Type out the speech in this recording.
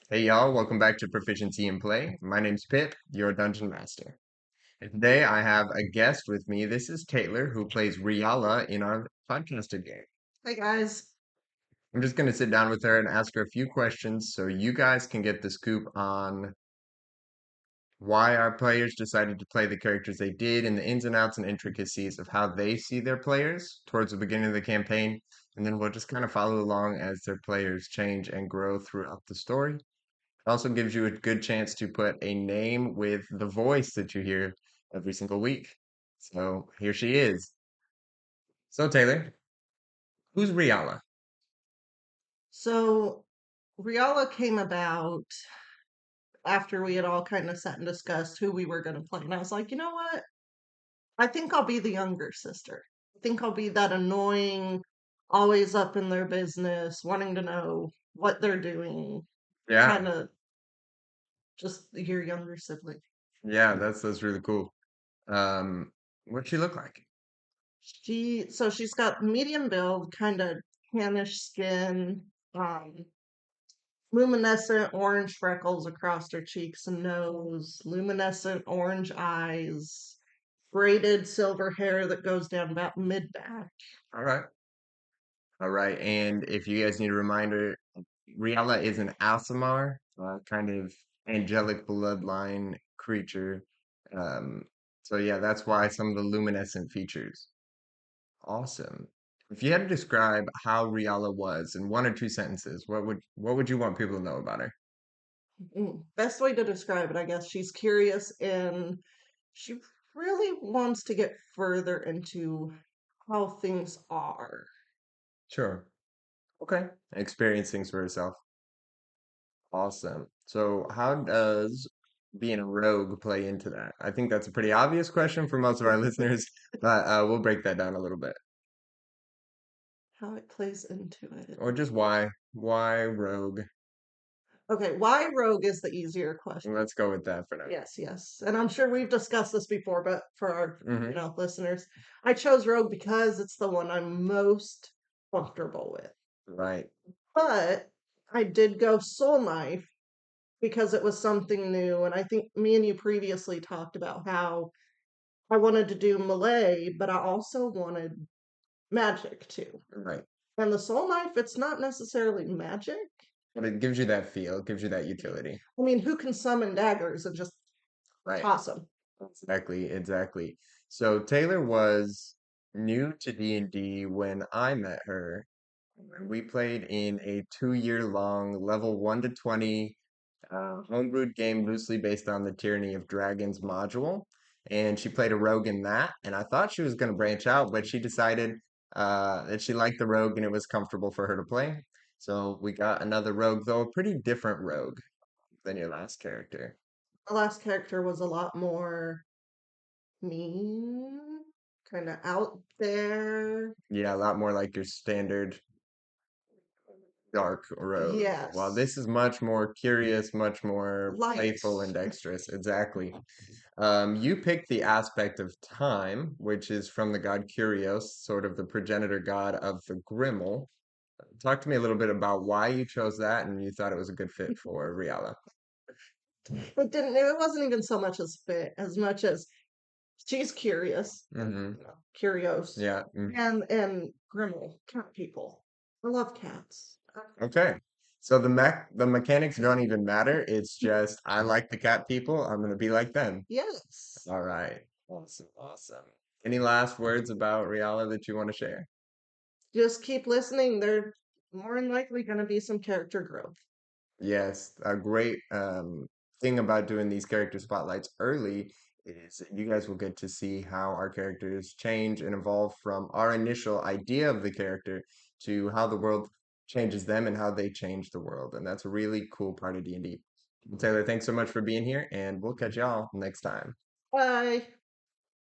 Hey y'all, welcome back to Proficiency in Play. My name's Pip, your Dungeon Master. And today I have a guest with me. This is Taylor, who plays Rhialla in our podcasted game. Hey guys. I'm just going to sit down with her and ask her a few questions so you guys can get the scoop on why our players decided to play the characters they did and the ins and outs and intricacies of how they see their players towards the beginning of the campaign. And then we'll just kind of follow along as their players change and grow throughout the story. Also gives you a good chance to put a name with the voice that you hear every single week. So here she is. So Taylor, who's Rhialla? So Rhialla came about after we had all kind of sat and discussed who we were going to play. And I was like, you know what? I think I'll be the younger sister. I think I'll be that annoying, always up in their business, wanting to know what they're doing, Yeah, kind of just your younger sibling. yeah, that's really cool. What'd she look like? She's got medium build, kind of tannish skin, luminescent orange freckles across her cheeks and nose, luminescent orange eyes, braided silver hair that goes down about mid back. All right, all right. And if you guys need a reminder, Rhialla is an Aasimar, kind of angelic bloodline creature. Um, so yeah, that's why some of the luminescent features. Awesome. If you had to describe how Rhialla was in one or two sentences, what would you want people to know about her? Best way to describe it, I guess, she's curious and she really wants to get further into how things are. Sure. Okay. Experience things for herself. Awesome. So how does being a rogue play into that? I think that's a pretty obvious question for most of our listeners, but we'll break that down a little bit. How it plays into it. Or just why? Why rogue? Okay, why rogue is the easier question. Let's go with that for now. Yes, yes. And I'm sure we've discussed this before, but for our, Hmm. listeners, I chose Rogue because it's the one I'm most comfortable with. Right. But I did go Soul Knife because it was something new, and I think me and you previously talked about how I wanted to do melee, but I also wanted magic too. Right. And the Soul Knife, it's not necessarily magic. But it gives you that feel, it gives you that utility. I mean, who can summon daggers and just Right. toss them? Exactly, exactly. So Taylor was new to D&D when I met her. We played in a 2-year long level 1 to 20 homebrewed game loosely based on the Tyranny of Dragons module. And she played a rogue in that. And I thought she was going to branch out, but she decided that she liked the rogue and it was comfortable for her to play. So we got another rogue, though a pretty different rogue than your last character. The last character was a lot more mean, kind of out there. Yeah, a lot more like your standard dark rogue. While this Yes, is much more curious, much more light. playful and dexterous. Exactly. You picked the aspect of time, which is from the god Curios, sort of the progenitor god of the Grimmel. Talk to me a little bit about why you chose that and you thought it was a good fit for Rhialla. It wasn't even so much as fit as much as she's curious, Hmm. curious, Yeah. and Grimmel, cat people. I love cats. Okay. So the mechanics don't even matter. It's just I like the cat people. I'm gonna be like them. Yes. All right. Awesome. Awesome. Any last words about Rhialla that you want to share? Just keep listening. There's more than likely going to be some character growth. Yes, a great thing about doing these character spotlights early is that you guys will get to see how our characters change and evolve from our initial idea of the character to how the world changes them and how they change the world. And that's a really cool part of D&D. Taylor, thanks so much for being here, and we'll catch y'all next time. Bye.